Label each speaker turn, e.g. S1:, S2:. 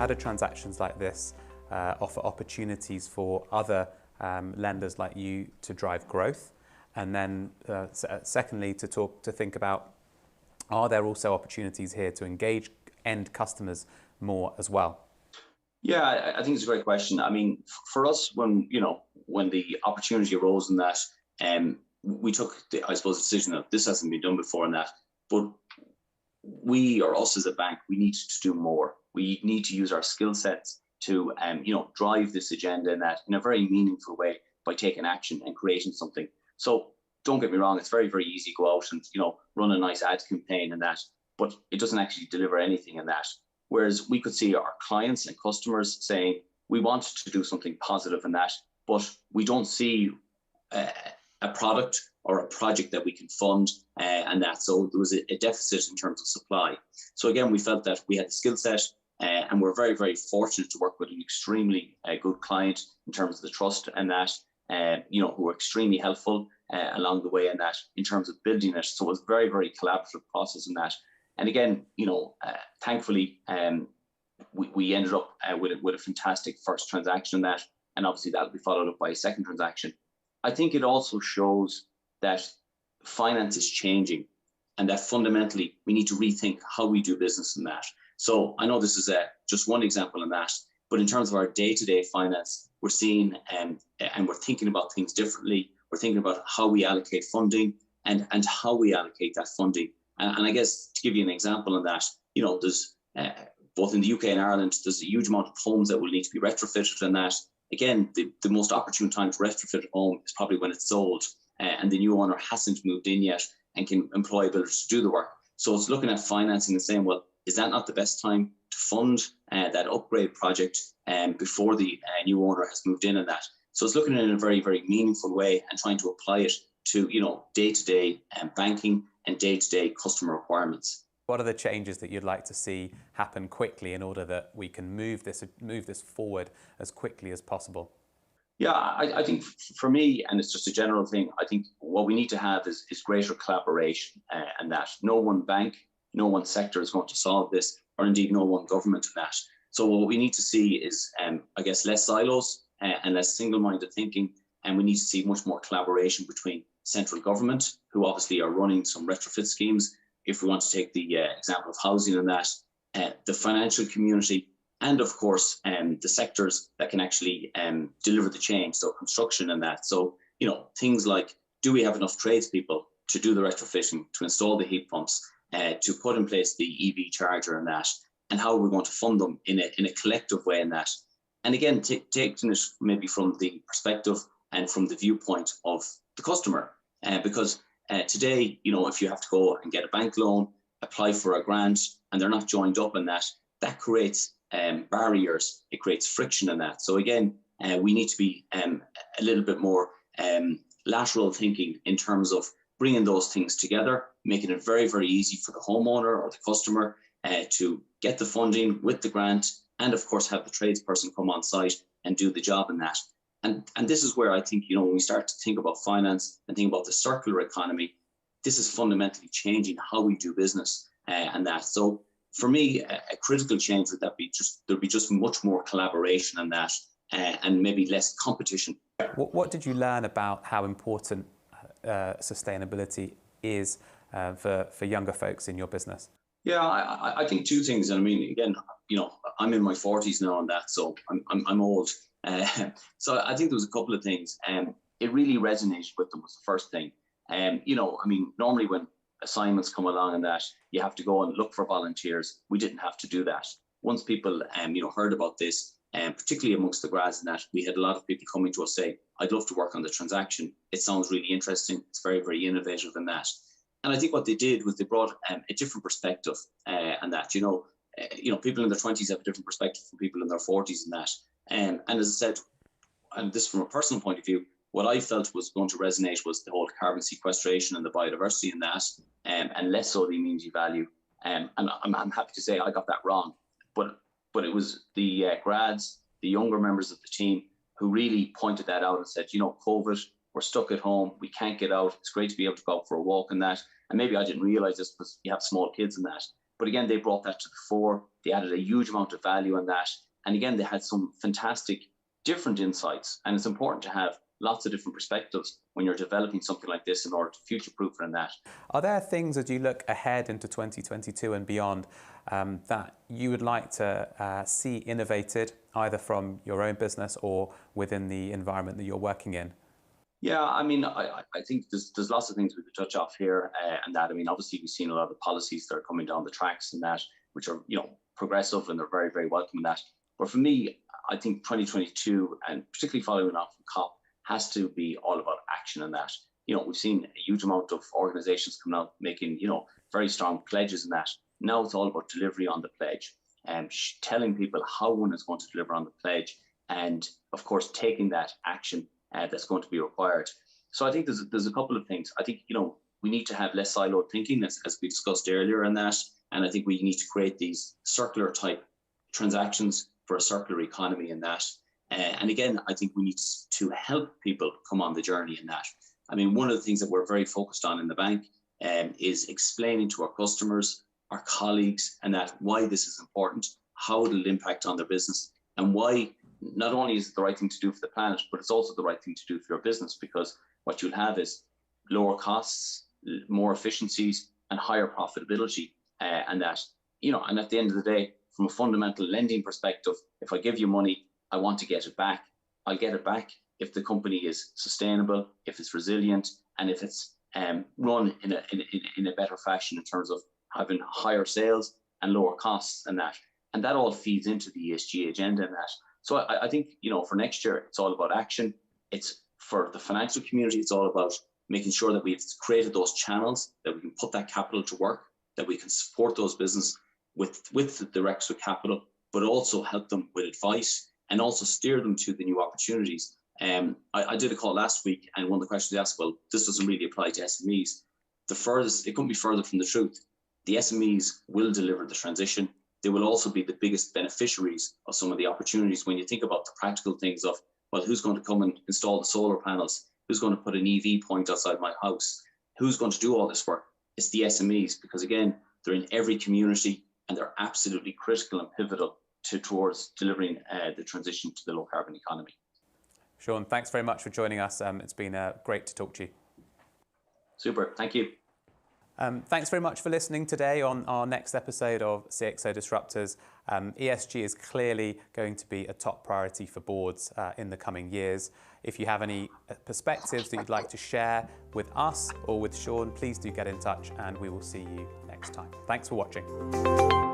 S1: do transactions like this offer opportunities for other lenders like you to drive growth? And then secondly, to think about, are there also opportunities here to engage end customers more as well?
S2: Yeah, I think it's a great question. I mean, for us, when the opportunity arose in that, we took the decision that this hasn't been done before in that, but we, or us as a bank, we need to do more. We need to use our skill sets to drive this agenda in a very meaningful way by taking action and creating something. So don't get me wrong, it's very, very easy to go out and run a nice ad campaign and that, but it doesn't actually deliver anything in that. Whereas we could see our clients and customers saying, we want to do something positive in that, but we don't see a product or a project that we can fund and that. So there was a deficit in terms of supply. So again, we felt that we had the skill set and we're very, very fortunate to work with an extremely good client in terms of the trust and that, who were extremely helpful along the way and that in terms of building it. So it was a very, very collaborative process in that. And again, thankfully, we ended up with a fantastic first transaction in that, and obviously that'll be followed up by a second transaction. I think it also shows that finance is changing and that fundamentally we need to rethink how we do business in that. So I know this is just one example in that, but in terms of our day-to-day finance, we're seeing and we're thinking about things differently. We're thinking about how we allocate funding and how we allocate that funding. And I guess to give you an example on that, there's both in the UK and Ireland, there's a huge amount of homes that will need to be retrofitted and that. Again, the most opportune time to retrofit a home is probably when it's sold and the new owner hasn't moved in yet and can employ builders to do the work. So it's looking at financing and saying, well, is that not the best time to fund that upgrade project before the new owner has moved in and that? So it's looking at it in a very, very meaningful way and trying to apply it to, day-to-day banking and day-to-day customer requirements.
S1: What are the changes that you'd like to see happen quickly in order that we can move this forward as quickly as possible?
S2: Yeah, I think for me, and it's just a general thing, I think what we need to have is greater collaboration and that no one bank, no one sector is going to solve this, or indeed no one government in that. So what we need to see is, less silos and less single-minded thinking, and we need to see much more collaboration between central government, who obviously are running some retrofit schemes, if we want to take the example of housing and that, the financial community, and of course, the sectors that can actually deliver the change, so construction and that. So, things like, do we have enough tradespeople to do the retrofitting, to install the heat pumps, to put in place the EV charger and that, and how are we going to fund them in a collective way in that? And again, taking it maybe from the perspective and from the viewpoint of the customer, because today, if you have to go and get a bank loan, apply for a grant, and they're not joined up in that, that creates barriers, it creates friction in that. So again, we need to be a little bit more lateral thinking in terms of bringing those things together, making it very, very easy for the homeowner or the customer to get the funding with the grant, and of course have the tradesperson come on site and do the job in that. And this is where I think, when we start to think about finance and think about the circular economy, this is fundamentally changing how we do business and that. So for me, a critical change would there'd be just much more collaboration on that and maybe less competition.
S1: What did you learn about how important sustainability is for younger folks in your business?
S2: Yeah, I think two things. And I mean, again, I'm in my 40s now and that, so I'm old. So I think there was a couple of things. It really resonated with them was the first thing. Normally when assignments come along and that, you have to go and look for volunteers. We didn't have to do that. Once people, heard about this, particularly amongst the grads and that, we had a lot of people coming to us say, I'd love to work on the transaction. It sounds really interesting. It's very, very innovative in that. And I think what they did was they brought a different perspective and that, people in their 20s have a different perspective from people in their 40s and that. And as I said, and this from a personal point of view, what I felt was going to resonate was the whole carbon sequestration and the biodiversity in that, and less so the amenity value. And I'm happy to say I got that wrong. But it was the grads, the younger members of the team, who really pointed that out and said, COVID, we're stuck at home, we can't get out. It's great to be able to go out for a walk and that. And maybe I didn't realize this because you have small kids and that. But again, they brought that to the fore. They added a huge amount of value on that. And again, they had some fantastic different insights. And it's important to have lots of different perspectives when you're developing something like this in order to future-proof it in that.
S1: Are there things as you look ahead into 2022 and beyond that you would like to see innovated, either from your own business or within the environment that you're working in?
S2: Yeah, I mean, I think there's lots of things we could touch off here, and that, I mean, obviously we've seen a lot of policies that are coming down the tracks and that, which are, progressive, and they're very, very welcome in that. But for me, I think 2022, and particularly following on from COP, has to be all about action in that. We've seen a huge amount of organizations coming out making, very strong pledges in that. Now it's all about delivery on the pledge and telling people how one is going to deliver on the pledge, and of course, taking that action that's going to be required. So I think there's a couple of things. I think, we need to have less siloed thinking, as we discussed earlier in that. And I think we need to create these circular type transactions for a circular economy in that. And again, I think we need to help people come on the journey in that. I mean, one of the things that we're very focused on in the bank is explaining to our customers, our colleagues, and that why this is important, how it'll impact on their business, and why not only is it the right thing to do for the planet, but it's also the right thing to do for your business, because what you'll have is lower costs, more efficiencies, and higher profitability. And that, and at the end of the day, from a fundamental lending perspective, if I give you money, I want to get it back. I'll get it back if the company is sustainable, if it's resilient, and if it's run in a better fashion in terms of having higher sales and lower costs and that. And that all feeds into the ESG agenda and that. So I think, for next year, it's all about action. It's for the financial community. It's all about making sure that we've created those channels, that we can put that capital to work, that we can support those businesses with the requisite capital, but also help them with advice and also steer them to the new opportunities. I did a call last week, and one of the questions they asked, well, this doesn't really apply to SMEs. It couldn't be further from the truth. The SMEs will deliver the transition. They will also be the biggest beneficiaries of some of the opportunities when you think about the practical things of, well, who's going to come and install the solar panels? Who's going to put an EV point outside my house? Who's going to do all this work? It's the SMEs, because again, they're in every community and they're absolutely critical and pivotal towards delivering the transition to the low carbon economy.
S1: Sean, thanks very much for joining us. It's been great to talk to you.
S2: Super, thank you.
S1: Thanks very much for listening today on our next episode of CXO Disruptors. ESG is clearly going to be a top priority for boards in the coming years. If you have any perspectives that you'd like to share with us or with Sean, please do get in touch, and we will see you next time. Thanks for watching.